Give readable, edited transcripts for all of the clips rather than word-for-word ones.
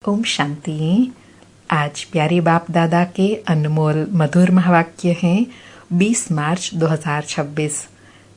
ओम शांति। आज प्यारे बाप दादा के अनमोल मधुर महावाक्य हैं 20 मार्च 2026।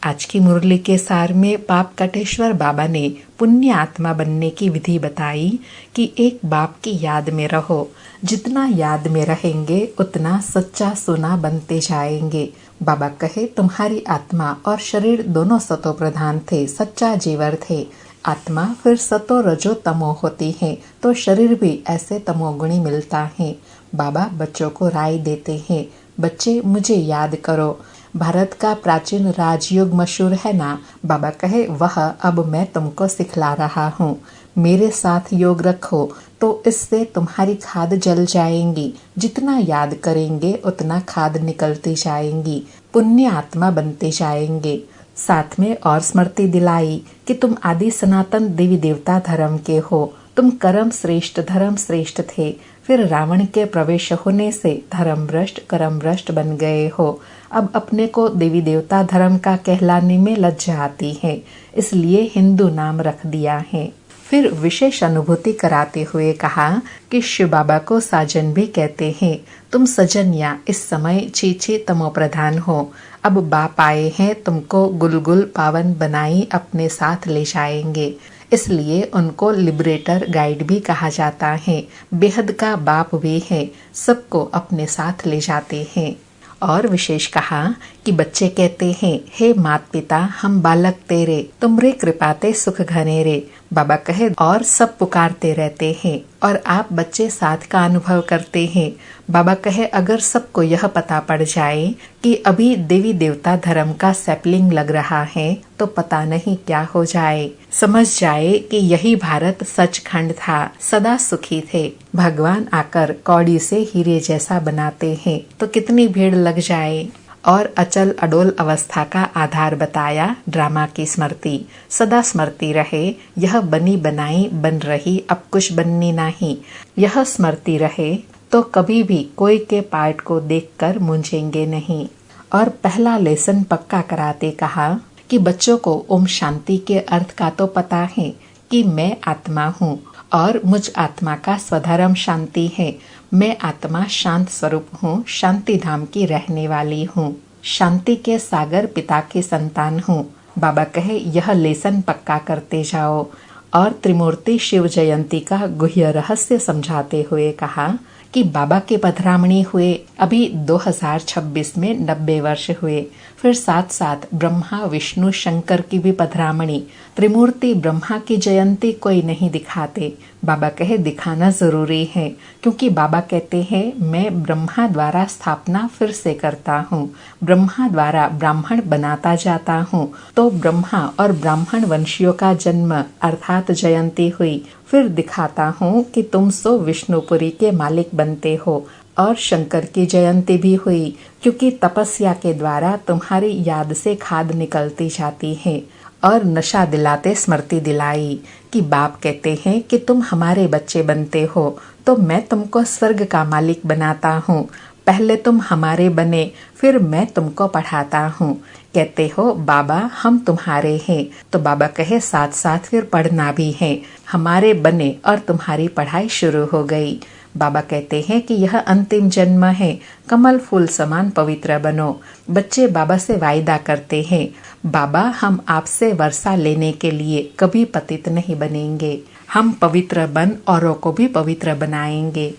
आज की मुरली के सार में पाप कटेश्वर बाबा ने पुण्य आत्मा बनने की विधि बताई कि एक बाप की याद में रहो। जितना याद में रहेंगे उतना सच्चा सोना बनते जाएंगे। बाबा कहे तुम्हारी आत्मा और शरीर दोनों सतो प्रधान थे, सच्चा जेवर थे। आत्मा फिर सतो रजो तमो होती है तो शरीर भी ऐसे तमोगुणी मिलता है। बाबा बच्चों को राय देते हैं, बच्चे मुझे याद करो। भारत का प्राचीन राजयोग मशहूर है ना। बाबा कहे वह अब मैं तुमको सिखला रहा हूँ। मेरे साथ योग रखो तो इससे तुम्हारी खाद जल जाएंगी। जितना याद करेंगे उतना खाद निकलती जाएंगी, पुण्य आत्मा बनते जाएंगे। साथ में और स्मृति दिलाई कि तुम आदि सनातन देवी देवता धर्म के हो। तुम कर्म श्रेष्ठ थे, फिर रावण के प्रवेश होने से धर्म भ्रष्ट कर्म भ्रष्ट बन गए हो। अब अपने को देवी देवता धर्म का कहलाने में लज्जा आती है, इसलिए हिंदू नाम रख दिया है। फिर विशेष अनुभूति कराते हुए कहा कि शिव बाबा को साजन भी कहते हैं। तुम सजनिया इस समय छीछी तमो प्रधान हो। अब बाप आए हैं, तुमको गुलगुल पावन बनाई अपने साथ ले जाएंगे, इसलिए उनको लिबरेटर गाइड भी कहा जाता है। बेहद का बाप वे है, सबको अपने साथ ले जाते हैं। और विशेष कहा कि बच्चे कहते हैं, हे मात पिता हम बालक तेरे, तुमरे कृपाते सुख घने रे। बाबा कहे और सब पुकारते रहते हैं और आप बच्चे साथ का अनुभव करते हैं। बाबा कहे अगर सबको यह पता पड़ जाए कि अभी देवी देवता धर्म का सैपलिंग लग रहा है तो पता नहीं क्या हो जाए। समझ जाए कि यही भारत सचखंड था, सदा सुखी थे। भगवान आकर कौड़ी से हीरे जैसा बनाते हैं तो कितनी भीड़ लग जाए। और अचल अडोल अवस्था का आधार बताया ड्रामा की स्मृति। सदा स्मृति रहे, यह बनी बनाई बन रही, अब कुछ बननी नहीं। यह स्मृति रहे तो कभी भी कोई के पार्ट को देखकर मूंझेंगे नहीं। और पहला लेसन पक्का कराते कहा कि बच्चों को ओम शांति के अर्थ का तो पता है कि मैं आत्मा हूँ और मुझ आत्मा का स्वधर्म शांति है। मैं आत्मा शांत स्वरूप हूँ, शांति धाम की रहने वाली हूँ, शांति के सागर पिता की संतान हूँ। बाबा कहे यह लेसन पक्का करते जाओ। और त्रिमूर्ति शिव जयंती का गुह्य रहस्य समझाते हुए कहा कि बाबा के पधरामणी हुए अभी 2026 में 90 वर्ष हुए। फिर साथ साथ ब्रह्मा विष्णु शंकर की भी पधरामणी। त्रिमूर्ति ब्रह्मा की जयंती कोई नहीं दिखाते। बाबा कहे दिखाना जरूरी है, क्योंकि बाबा कहते हैं मैं ब्रह्मा द्वारा स्थापना फिर से करता हूँ, ब्रह्मा द्वारा ब्राह्मण बनाता जाता हूँ। तो ब्रह्मा और ब्राह्मण वंशियों का जन्म अर्थात जयंती हुई। फिर दिखाता हूँ कि तुम सो विष्णुपुरी के मालिक बनते हो। और शंकर की जयंती भी हुई, क्योंकि तपस्या के द्वारा तुम्हारी याद से खाद निकलती जाती है। और नशा दिलाते स्मृति दिलाई कि बाप कहते हैं कि तुम हमारे बच्चे बनते हो तो मैं तुमको स्वर्ग का मालिक बनाता हूँ। पहले तुम हमारे बने, फिर मैं तुमको पढ़ाता हूँ। कहते हो बाबा हम तुम्हारे हैं, तो बाबा कहे साथ साथ फिर पढ़ना भी है। हमारे बने और तुम्हारी पढ़ाई शुरू हो गई। बाबा कहते हैं कि यह अंतिम जन्म है, कमल फूल समान पवित्र बनो। बच्चे बाबा से वायदा करते हैं, बाबा हम आपसे वर्षा लेने के लिए कभी पतित नहीं बनेंगे, हम पवित्र बन औरों को भी पवित्र बनाएंगे।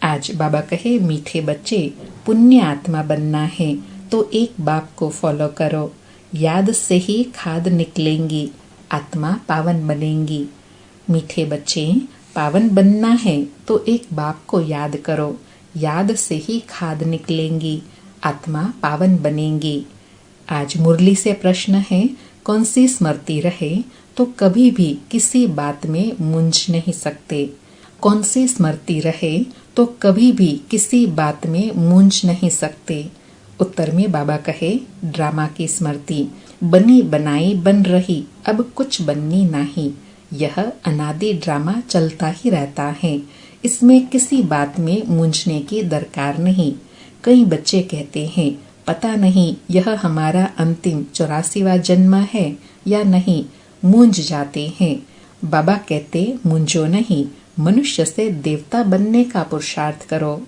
आज बाबा कहे मीठे बच्चे पुण्य आत्मा बनना है तो एक बाप को फॉलो करो। याद से ही खाद निकलेंगी, आत्मा पावन बनेंगी। मीठे बच्चे पावन बनना है तो एक बाप को याद करो। याद से ही खाद निकलेंगी, आत्मा पावन बनेंगी। आज मुरली से प्रश्न है, कौन सी स्मृति रहे तो कभी भी किसी बात में मूंझ नहीं सकते। कौन सी स्मृति रहे तो कभी भी किसी बात में मूंझ नहीं सकते। उत्तर में बाबा कहे ड्रामा की स्मृति। बनी बनाई बन रही, अब कुछ बननी नहीं। यह अनादि ड्रामा चलता ही रहता है, इसमें किसी बात में मूंझने की दरकार नहीं। कई बच्चे कहते हैं पता नहीं यह हमारा अंतिम 84वां जन्म है या नहीं, मूंझ जाते हैं। बाबा कहते मूंझो नहीं, मनुष्य से देवता बनने का पुरुषार्थ करो।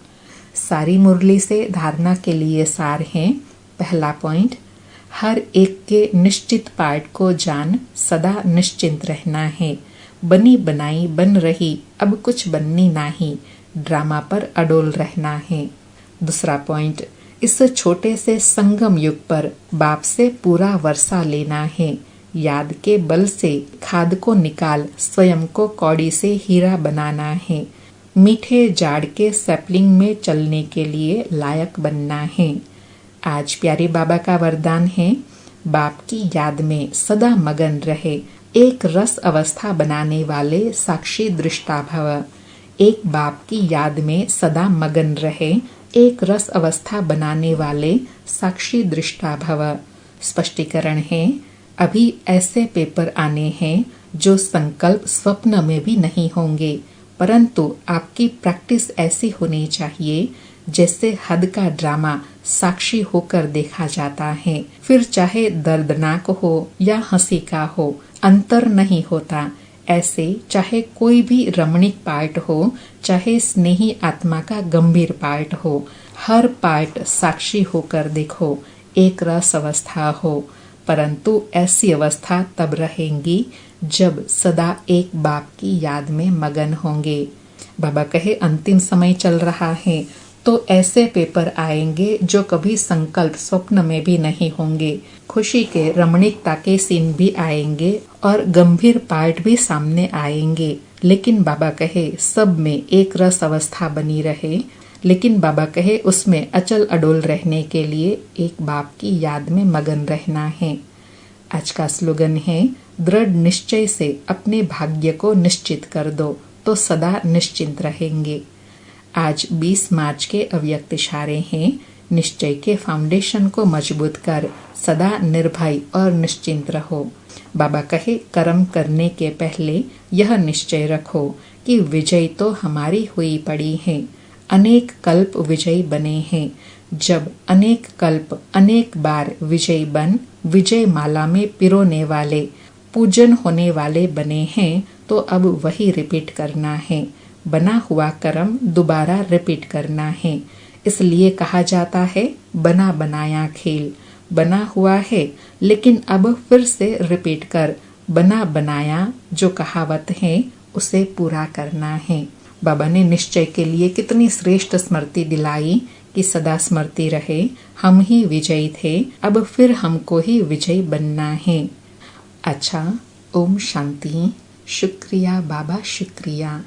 सारी मुरली से धारणा के लिए सार हैं। पहला पॉइंट, हर एक के निश्चित पार्ट को जान सदा निश्चिंत रहना है। बनी बनाई बन रही, अब कुछ बननी नहीं, ड्रामा पर अडोल रहना है। दूसरा पॉइंट, इस छोटे से संगम युग पर बाप से पूरा वर्षा लेना है। याद के बल से खाद को निकाल स्वयं को कौड़ी से हीरा बनाना है। मीठे जाड़ के सैपलिंग में चलने के लिए लायक बनना है। आज प्यारे बाबा का वरदान है, बाप की याद में सदा मगन रहे, एक रस अवस्था बनाने वाले साक्षी दृष्टा भव। एक बाप की याद में सदा मगन रहे, एक रस अवस्था बनाने वाले साक्षी दृष्टा भव। स्पष्टीकरण है, अभी ऐसे पेपर आने हैं जो संकल्प स्वप्न में भी नहीं होंगे, परंतु आपकी प्रैक्टिस ऐसी होनी चाहिए जैसे हद का ड्रामा साक्षी होकर देखा जाता है। फिर चाहे दर्दनाक हो या हंसी का हो, अंतर नहीं होता। ऐसे चाहे कोई भी रमणीक पार्ट हो, चाहे स्नेही आत्मा का गंभीर पार्ट हो, हर पार्ट साक्षी होकर देखो, एक रस अवस्था हो। परंतु ऐसी अवस्था तब रहेंगी जब सदा एक बाप की याद में मगन होंगे। बाबा कहे अंतिम समय चल रहा है, तो ऐसे पेपर आएंगे जो कभी संकल्प स्वप्न में भी नहीं होंगे। खुशी के रमणीकता के सीन भी आएंगे और गंभीर पार्ट भी सामने आएंगे, लेकिन बाबा कहे सब में एक रस अवस्था बनी रहे। लेकिन बाबा कहे उसमें अचल अडोल रहने के लिए एक बाप की याद में मगन रहना है। आज का स्लोगन है, दृढ़ निश्चय से अपने भाग्य को निश्चित कर दो तो सदा निश्चिंत रहेंगे। आज 20 मार्च के अव्यक्त इशारे हैं, निश्चय के फाउंडेशन को मजबूत कर सदा निर्भय और निश्चिंत रहो। बाबा कहे कर्म करने के पहले यह निश्चय रखो कि विजय तो हमारी हुई पड़ी है। अनेक कल्प विजयी बने हैं। जब अनेक कल्प अनेक बार विजयी बन विजय माला में पिरोने वाले, पूजन होने वाले बने हैं, तो अब वही रिपीट करना है। बना हुआ कर्म दोबारा रिपीट करना है। इसलिए कहा जाता है, बना बनाया खेल। बना हुआ है, लेकिन अब फिर से रिपीट कर बना बनाया जो कहावत है उसे पूरा करना है। बाबा ने निश्चय के लिए कितनी श्रेष्ठ स्मृति दिलाई कि सदा स्मृति रहे, हम ही विजयी थे, अब फिर हमको ही विजयी बनना है। अच्छा, ओम शांति। शुक्रिया बाबा, शुक्रिया।